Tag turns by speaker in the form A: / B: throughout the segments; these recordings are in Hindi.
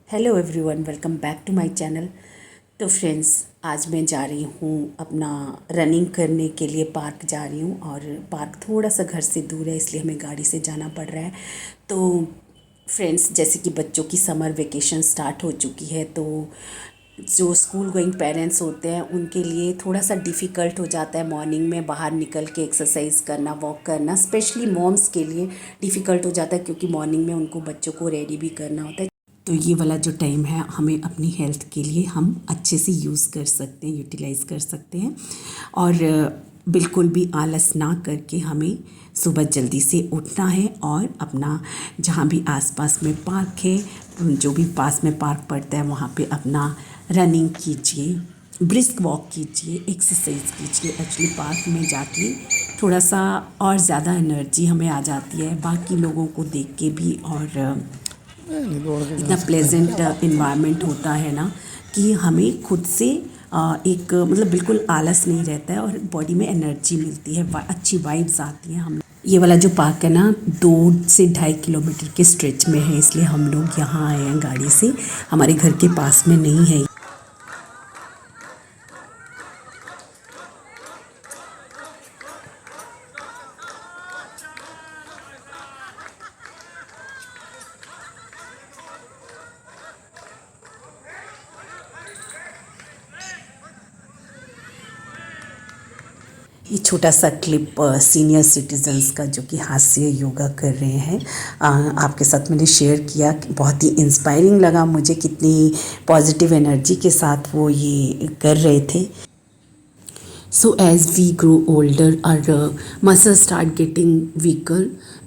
A: Hello everyone, welcome back to my channel. तो फ्रेंड्स, आज मैं जा रही हूँ अपना रनिंग करने के लिए पार्क जा रही हूँ। और पार्क थोड़ा सा घर से दूर है, इसलिए हमें गाड़ी से जाना पड़ रहा है। तो फ्रेंड्स, जैसे कि बच्चों की समर वेकेशन स्टार्ट हो चुकी है, तो जो स्कूल गोइंग पेरेंट्स होते हैं उनके लिए थोड़ा सा डिफ़िकल्ट हो जाता है मॉर्निंग में बाहर निकल के एक्सरसाइज करना, वॉक करना। स्पेशली मॉम्स के लिए डिफ़िकल्ट हो जाता है, क्योंकि मॉर्निंग में उनको बच्चों को रेडी भी करना होता है। तो ये वाला जो टाइम है हमें अपनी हेल्थ के लिए हम अच्छे से यूज़ कर सकते हैं, यूटिलाइज़ कर सकते हैं। और बिल्कुल भी आलस ना करके हमें सुबह जल्दी से उठना है और अपना जहाँ भी आसपास में पार्क है, जो भी पास में पार्क पड़ता है, वहाँ पे अपना रनिंग कीजिए, ब्रिस्क वॉक कीजिए, एक्सरसाइज कीजिए। एक्चुअली पार्क में जाके थोड़ा सा और ज़्यादा एनर्जी हमें आ जाती है बाकी लोगों को देख के भी। और इतना प्लेजेंट इन्वायरमेंट होता है ना कि हमें खुद से एक मतलब बिल्कुल आलस नहीं रहता है और बॉडी में एनर्जी मिलती है, अच्छी वाइब्स आती हैं। हम ये वाला जो पार्क है ना 2 से 2.5 किलोमीटर के स्ट्रेच में है, इसलिए हम लोग यहाँ आए हैं गाड़ी से। हमारे घर के पास में नहीं है। ये छोटा सा क्लिप सीनियर सिटीजन्स का, जो कि हाथ से योगा कर रहे हैं, आपके साथ मैंने शेयर किया। बहुत ही इंस्पायरिंग लगा मुझे, कितनी पॉजिटिव एनर्जी के साथ वो ये कर रहे थे। So as we grow older, our muscles start getting weaker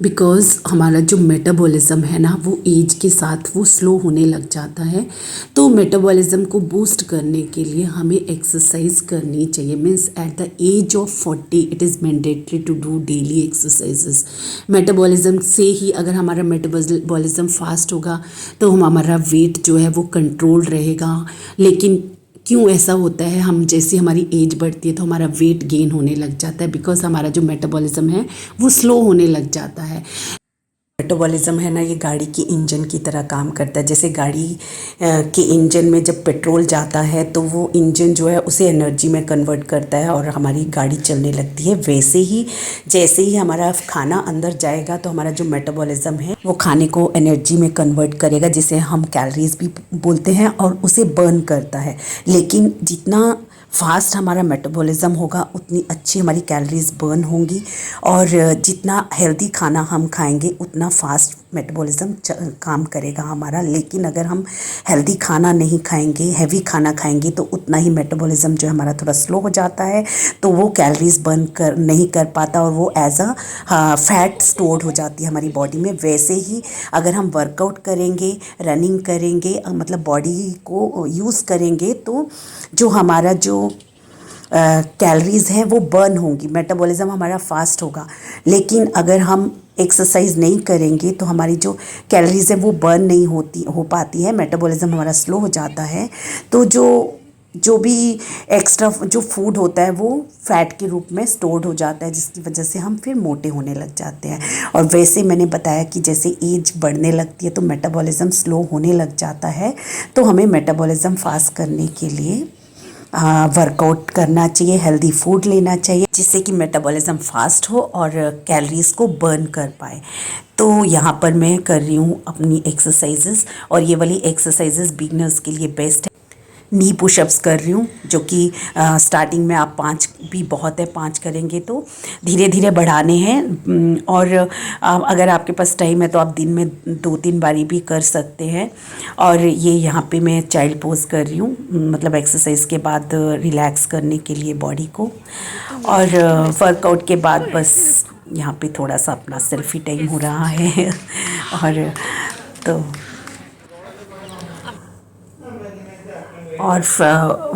A: because हमारा जो मेटाबॉलिज्म है ना वो एज के साथ वो स्लो होने लग जाता है। तो मेटाबॉलिज्म को बूस्ट करने के लिए हमें एक्सरसाइज करनी चाहिए। Means at the age of 40 it is mandatory to do daily exercises. Metabolism से ही, अगर हमारा मेटाबॉलिज्म फास्ट होगा तो हमारा वेट जो है वो कंट्रोल रहेगा। लेकिन क्यों ऐसा होता है, हम जैसे हमारी एज बढ़ती है तो हमारा वेट गेन होने लग जाता है, बिकॉज हमारा जो मेटाबॉलिज्म है वो स्लो होने लग जाता है। मेटाबॉलिज्म है ना, ये गाड़ी की इंजन की तरह काम करता है। जैसे गाड़ी के इंजन में जब पेट्रोल जाता है तो वो इंजन जो है उसे एनर्जी में कन्वर्ट करता है और हमारी गाड़ी चलने लगती है। वैसे ही जैसे ही हमारा खाना अंदर जाएगा तो हमारा जो मेटाबॉलिज्म है वो खाने को एनर्जी में कन्वर्ट करेगा, जिसे हम कैलोरीज भी बोलते हैं, और उसे बर्न करता है। लेकिन जितना फास्ट हमारा मेटाबॉलिज्म होगा उतनी अच्छी हमारी कैलोरीज बर्न होंगी, और जितना हेल्दी खाना हम खाएंगे उतना फास्ट मेटाबॉलिज्म काम करेगा हमारा। लेकिन अगर हम हेल्दी खाना नहीं खाएंगे, हैवी खाना खाएंगे, तो उतना ही मेटाबॉलिज्म जो हमारा थोड़ा स्लो हो जाता है, तो वो कैलोरीज बर्न नहीं कर पाता और वो एज अ फैट स्टोर्ड हो जाती है हमारी बॉडी में। वैसे ही अगर हम वर्कआउट करेंगे, रनिंग करेंगे, मतलब बॉडी को यूज़ करेंगे, तो जो हमारा जो कैलोरीज़ हैं वो बर्न होंगी, मेटाबॉलिज्म हमारा फास्ट होगा। लेकिन अगर हम एक्सरसाइज नहीं करेंगे तो हमारी जो कैलोरीज़ है वो बर्न नहीं हो पाती है, मेटाबॉलिज्म हमारा स्लो हो जाता है। तो जो भी एक्स्ट्रा जो फूड होता है वो फैट के रूप में स्टोर्ड हो जाता है, जिसकी वजह से हम फिर मोटे होने लग जाते हैं। और वैसे मैंने बताया कि जैसे एज बढ़ने लगती है तो मेटाबॉलिज्म स्लो होने लग जाता है। तो हमें मेटाबॉलिज्म फास्ट करने के लिए वर्कआउट करना चाहिए, हेल्दी फूड लेना चाहिए, जिससे कि मेटाबॉलिज्म फास्ट हो और कैलोरीज़ को बर्न कर पाए। तो यहाँ पर मैं कर रही हूँ अपनी एक्सरसाइजेस, और ये वाली एक्सरसाइजेस बिगनर्स के लिए बेस्ट है। नी पुशअप्स कर रही हूँ, जो कि स्टार्टिंग में आप 5 भी बहुत है, 5 करेंगे तो धीरे धीरे बढ़ाने हैं। और अगर आपके पास टाइम है तो आप दिन में 2-3 बारी भी कर सकते हैं। और ये यहाँ पे मैं चाइल्ड पोज कर रही हूँ, मतलब एक्सरसाइज के बाद रिलैक्स करने के लिए बॉडी को। और वर्कआउट के बाद बस यहाँ पे थोड़ा सा अपना सेल्फी टाइम हो रहा है। और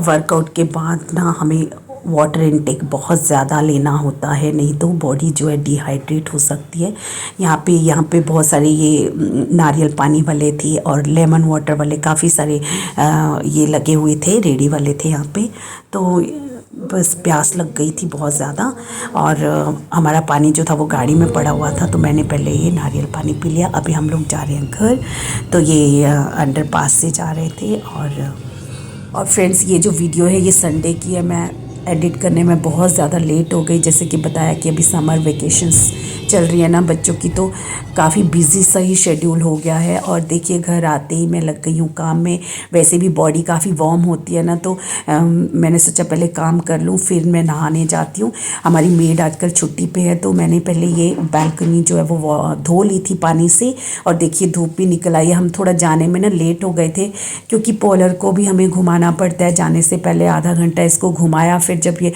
A: वर्कआउट के बाद ना हमें वाटर इनटेक बहुत ज़्यादा लेना होता है, नहीं तो बॉडी जो है डिहाइड्रेट हो सकती है। यहाँ पे बहुत सारे ये नारियल पानी वाले थे और लेमन वाटर वाले काफ़ी सारे ये लगे हुए थे, रेडी वाले थे यहाँ पे। तो बस प्यास लग गई थी बहुत ज़्यादा। और हमारा पानी जो था वो गाड़ी में पड़ा हुआ था, तो मैंने पहले ये नारियल पानी पी लिया। अभी हम लोग जा रहे हैं घर। तो ये अंडरपास से जा रहे थे। और फ्रेंड्स, ये जो वीडियो है ये संडे की है। मैं एडिट करने में बहुत ज़्यादा लेट हो गई। जैसे कि बताया कि अभी समर वेकेशंस चल रही है ना बच्चों की, तो काफ़ी बिजी सा ही शेड्यूल हो गया है। और देखिए, घर आते ही मैं लग गई हूँ काम में। वैसे भी बॉडी काफ़ी वार्म होती है ना, तो मैंने सोचा पहले काम कर लूँ, फिर मैं नहाने जाती हूँ। हमारी मेड आजकल छुट्टी पे है, तो मैंने पहले ये बालकनी जो है वो धो ली थी पानी से। और देखिए, धूप भी निकल आई है। हम थोड़ा जाने में ना लेट हो गए थे, क्योंकि पोलर को भी हमें घुमाना पड़ता है। जाने से पहले आधा घंटा इसको घुमाया, फिर जब ये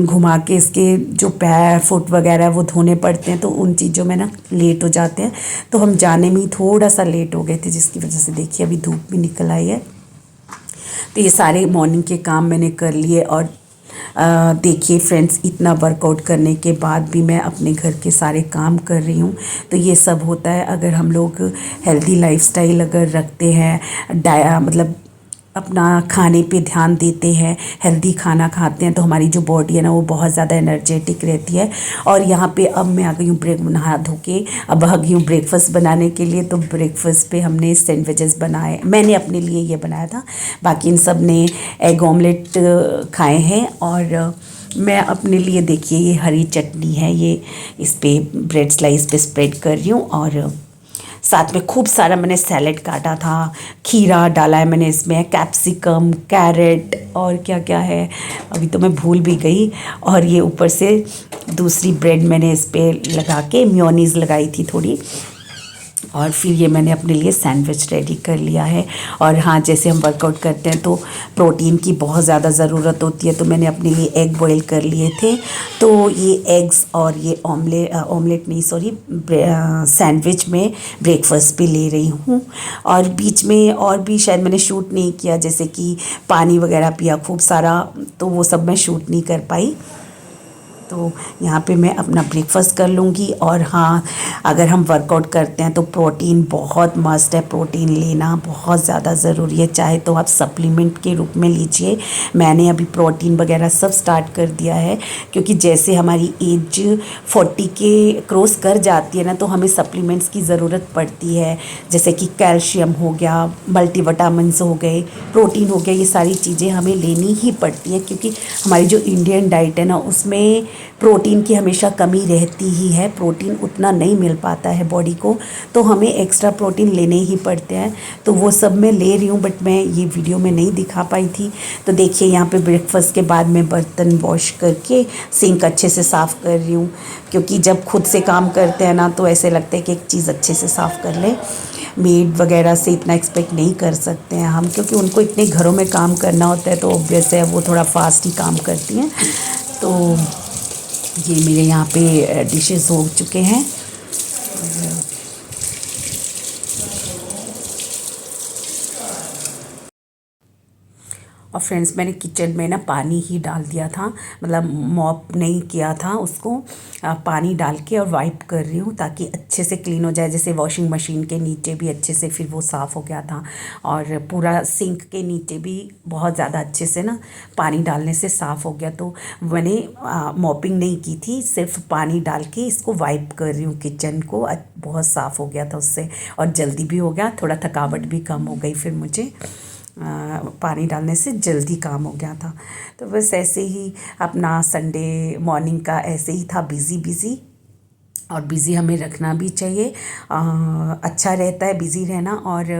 A: घुमा के इसके जो पैर फुट वगैरह वो धोने पड़ते हैं, तो उन चीज़ों में ना लेट हो जाते हैं। तो हम जाने में ही थोड़ा सा लेट हो गए थे, जिसकी वजह से देखिए अभी धूप भी निकल आई है। तो ये सारे मॉर्निंग के काम मैंने कर लिए। और देखिए फ्रेंड्स, इतना वर्कआउट करने के बाद भी मैं अपने घर के सारे काम कर रही हूँ। तो ये सब होता है अगर हम लोग हेल्दी लाइफस्टाइल अगर रखते हैं, मतलब अपना खाने पे ध्यान देते हैं, हेल्दी खाना खाते हैं, तो हमारी जो बॉडी है ना वो बहुत ज़्यादा एनर्जेटिक रहती है। और यहाँ पे अब मैं आ गई हूँ ब्रेक नहा धो के, अब आ गई हूँ ब्रेकफास्ट बनाने के लिए। तो ब्रेकफास्ट पे हमने सैंडविचेस बनाए, मैंने अपने लिए ये बनाया था। बाकी इन सब ने एग ऑमलेट खाए हैं। और मैं अपने लिए देखिए ये हरी चटनी है, ये इस पे ब्रेड स्लाइस पे स्प्रेड कर रही हूँ। और साथ में खूब सारा मैंने सैलेड काटा था, खीरा डाला है मैंने इसमें, कैप्सिकम, कैरेट और क्या क्या है अभी तो मैं भूल भी गई। और ये ऊपर से दूसरी ब्रेड मैंने इस पर लगा के मेयोनीज़ लगाई थी थोड़ी। और फिर ये मैंने अपने लिए सैंडविच रेडी कर लिया है। और हाँ, जैसे हम वर्कआउट करते हैं तो प्रोटीन की बहुत ज़्यादा ज़रूरत होती है, तो मैंने अपने लिए एग बॉईल कर लिए थे। तो ये एग्स और ये ऑमलेट नहीं, सॉरी, सैंडविच में ब्रेकफास्ट पे ले रही हूँ। और बीच में और भी शायद मैंने शूट नहीं किया, जैसे कि पानी वगैरह पिया खूब सारा, तो वो सब मैं शूट नहीं कर पाई। तो यहाँ पे मैं अपना ब्रेकफास्ट कर लूँगी। और हाँ, अगर हम वर्कआउट करते हैं तो प्रोटीन बहुत मस्ट है, प्रोटीन लेना बहुत ज़्यादा ज़रूरी है। चाहे तो आप सप्लीमेंट के रूप में लीजिए, मैंने अभी प्रोटीन वगैरह सब स्टार्ट कर दिया है। क्योंकि जैसे हमारी एज 40 के क्रॉस कर जाती है ना, तो हमें सप्लीमेंट्स की ज़रूरत पड़ती है। जैसे कि कैल्शियम हो गया, मल्टीविटामिन्स हो गए, प्रोटीन हो गया, ये सारी चीज़ें हमें लेनी ही पड़ती हैं। क्योंकि हमारी जो इंडियन डाइट है ना, उसमें प्रोटीन की हमेशा कमी रहती ही है, प्रोटीन उतना नहीं मिल पाता है बॉडी को, तो हमें एक्स्ट्रा प्रोटीन लेने ही पड़ते हैं। तो वो सब मैं ले रही हूँ, बट मैं ये वीडियो में नहीं दिखा पाई थी। तो देखिए, यहाँ पे ब्रेकफास्ट के बाद मैं बर्तन वॉश करके सिंक अच्छे से साफ़ कर रही हूँ। क्योंकि जब खुद से काम करते हैं ना, तो ऐसे लगता है कि एक चीज़ अच्छे से साफ़ कर लें। मेड वगैरह से इतना एक्सपेक्ट नहीं कर सकते हैं हम, क्योंकि उनको इतने घरों में काम करना होता है, तो ऑब्वियस है वो थोड़ा फास्ट ही काम करती हैं। तो ये मेरे यहाँ पे डिशेस हो चुके हैं। और फ्रेंड्स, मैंने किचन में ना पानी ही डाल दिया था, मतलब मॉप नहीं किया था उसको। पानी डाल के और वाइप कर रही हूँ, ताकि अच्छे से क्लीन हो जाए। जैसे वॉशिंग मशीन के नीचे भी अच्छे से फिर वो साफ़ हो गया था, और पूरा सिंक के नीचे भी बहुत ज़्यादा अच्छे से ना पानी डालने से साफ़ हो गया। तो मैंने मॉपिंग नहीं की थी, सिर्फ पानी डाल के इसको वाइप कर रही हूँ किचन को। बहुत साफ़ हो गया था उससे, और जल्दी भी हो गया, थोड़ा थकावट भी कम हो गई फिर मुझे। पानी डालने से जल्दी काम हो गया था। तो बस ऐसे ही अपना संडे मॉर्निंग का ऐसे ही था, बिज़ी बिज़ी। और बिज़ी हमें रखना भी चाहिए, अच्छा रहता है बिज़ी रहना। और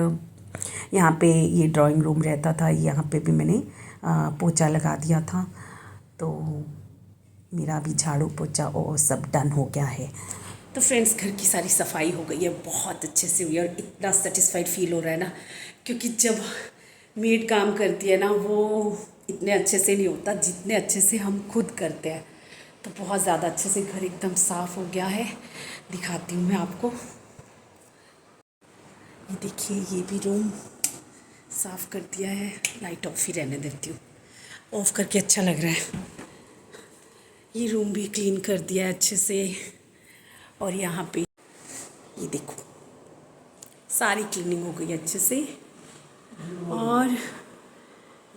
A: यहाँ पे ये ड्राइंग रूम रहता था, यहाँ पे भी मैंने पोछा लगा दिया था। तो मेरा भी झाड़ू पोछा और सब डन हो गया है। तो फ्रेंड्स, घर की सारी सफाई हो गई है, बहुत अच्छे से हुई है। और इतना सेटिस्फाइड फील हो रहा है ना, क्योंकि जब मेड काम करती है ना, वो इतने अच्छे से नहीं होता जितने अच्छे से हम खुद करते हैं। तो बहुत ज़्यादा अच्छे से घर एकदम साफ़ हो गया है। दिखाती हूँ मैं आपको, ये देखिए, ये भी रूम साफ़ कर दिया है। लाइट ऑफ ही रहने देती हूँ, ऑफ़ करके अच्छा लग रहा है। ये रूम भी क्लीन कर दिया है अच्छे से। और यहाँ पे ये देखो, सारी क्लीनिंग हो गई अच्छे से। और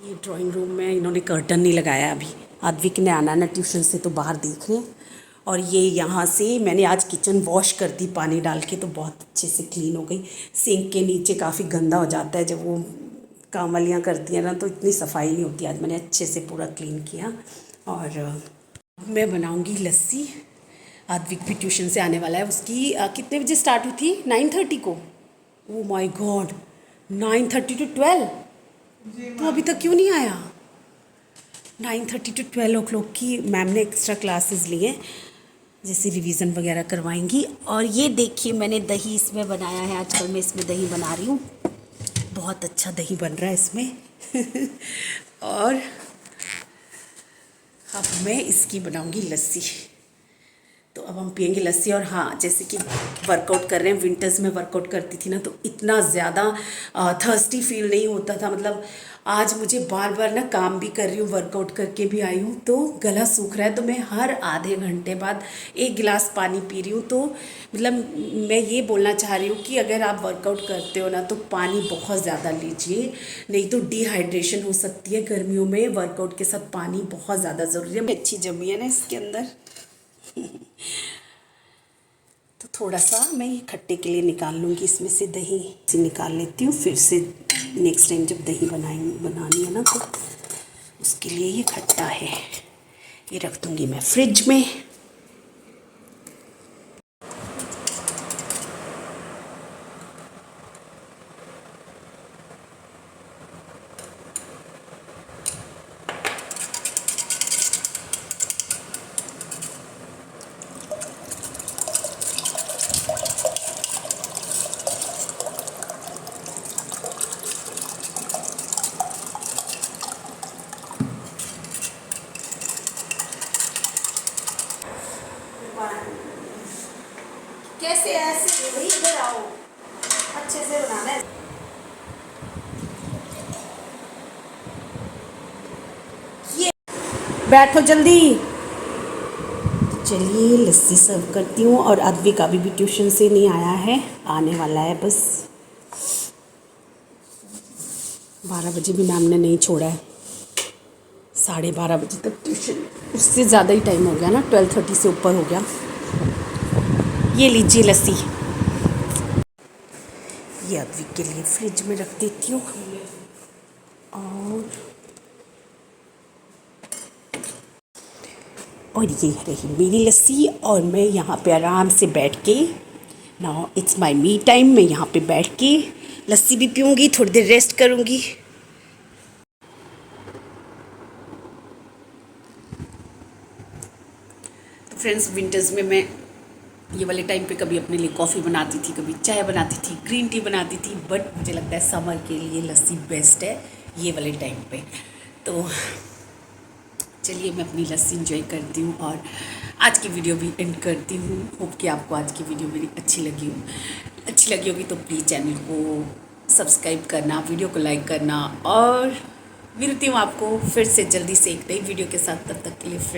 A: ये ड्राइंग रूम में इन्होंने कर्टन नहीं लगाया अभी, आद्विक ने आना ना ट्यूशन से, तो बाहर देख रहे हैं। और ये यहाँ से मैंने आज किचन वॉश कर दी पानी डाल के, तो बहुत अच्छे से क्लीन हो गई। सिंक के नीचे काफ़ी गंदा हो जाता है जब वो काम वालियाँ करती हैं ना, तो इतनी सफाई नहीं होती। आज मैंने अच्छे से पूरा क्लीन किया। और मैं बनाऊँगी लस्सी। आद्विक भी ट्यूशन से आने वाला है। उसकी कितने बजे स्टार्ट हुई थी? 9:30 को। Oh my God, 9:30 to 12। तो अभी तक क्यों नहीं आया? 9:30 to 12 o'clock की मैम ने एक्स्ट्रा क्लासेस ली हैं, जैसे रिवीजन वगैरह करवाएंगी। और ये देखिए मैंने दही इसमें बनाया है। आजकल मैं इसमें दही बना रही हूँ, बहुत अच्छा दही बन रहा है इसमें। और अब मैं इसकी बनाऊँगी लस्सी। तो अब हम पियेंगे लस्सी। और हाँ, जैसे कि वर्कआउट कर रहे हैं, विंटर्स में वर्कआउट करती थी ना, तो इतना ज़्यादा थर्स्टी फील नहीं होता था। मतलब आज मुझे बार बार ना काम भी कर रही हूँ, वर्कआउट करके भी आई हूँ, तो गला सूख रहा है। तो मैं हर आधे घंटे बाद 1 गिलास पानी पी रही हूँ। तो मतलब मैं ये बोलना चाह रही हूँ कि अगर आप वर्कआउट करते हो ना, तो पानी बहुत ज़्यादा लीजिए, नहीं तो डिहाइड्रेशन हो सकती है। गर्मियों में वर्कआउट के साथ पानी बहुत ज़्यादा ज़रूरी है। अच्छी जमी है ना इसके अंदर। तो थोड़ा सा मैं ये खट्टे के लिए निकाल लूँगी इसमें से दही, इसे निकाल लेती हूँ। फिर से नेक्स्ट टाइम जब दही बनानी है ना, तो उसके लिए ये खट्टा है। ये रख दूँगी मैं फ्रिज में। कैसे ऐसे भाई, इधर आओ, अच्छे से बनाना है। ये बैठो जल्दी। तो चलिए लस्सी सर्व करती हूँ। और अद्विक का भी ट्यूशन से नहीं आया है, आने वाला है बस। 12 बजे भी मैम ने नहीं छोड़ा है, 12:30 बजे तक ट्यूशन। उससे ज़्यादा ही टाइम हो गया ना, 12:30 से ऊपर हो गया। ये लीजिए लस्सी। ये अद्विक के लिए फ्रिज में रख देती हूँ। और ये रही मेरी लस्सी। और मैं यहाँ पे आराम से बैठ के, now it's my me time, मैं यहाँ पे बैठ के लस्सी भी पीऊँगी, थोड़ी देर रेस्ट करूँगी। तो फ्रेंड्स, विंटर्स में मैं ये वाले टाइम पे कभी अपने लिए कॉफ़ी बनाती थी, कभी चाय बनाती थी, ग्रीन टी बनाती थी, बट मुझे लगता है समर के लिए लस्सी बेस्ट है ये वाले टाइम पे। तो चलिए मैं अपनी लस्सी इंजॉय करती हूँ और आज की वीडियो भी एंड करती हूँ। होप कि आपको आज की वीडियो मेरी अच्छी लगी होगी। तो प्लीज़ चैनल को सब्सक्राइब करना, वीडियो को लाइक करना, और मिलती हूँ आपको फिर से जल्दी से एक नई वीडियो के साथ। तब तक के लिए फ्रेंड्स।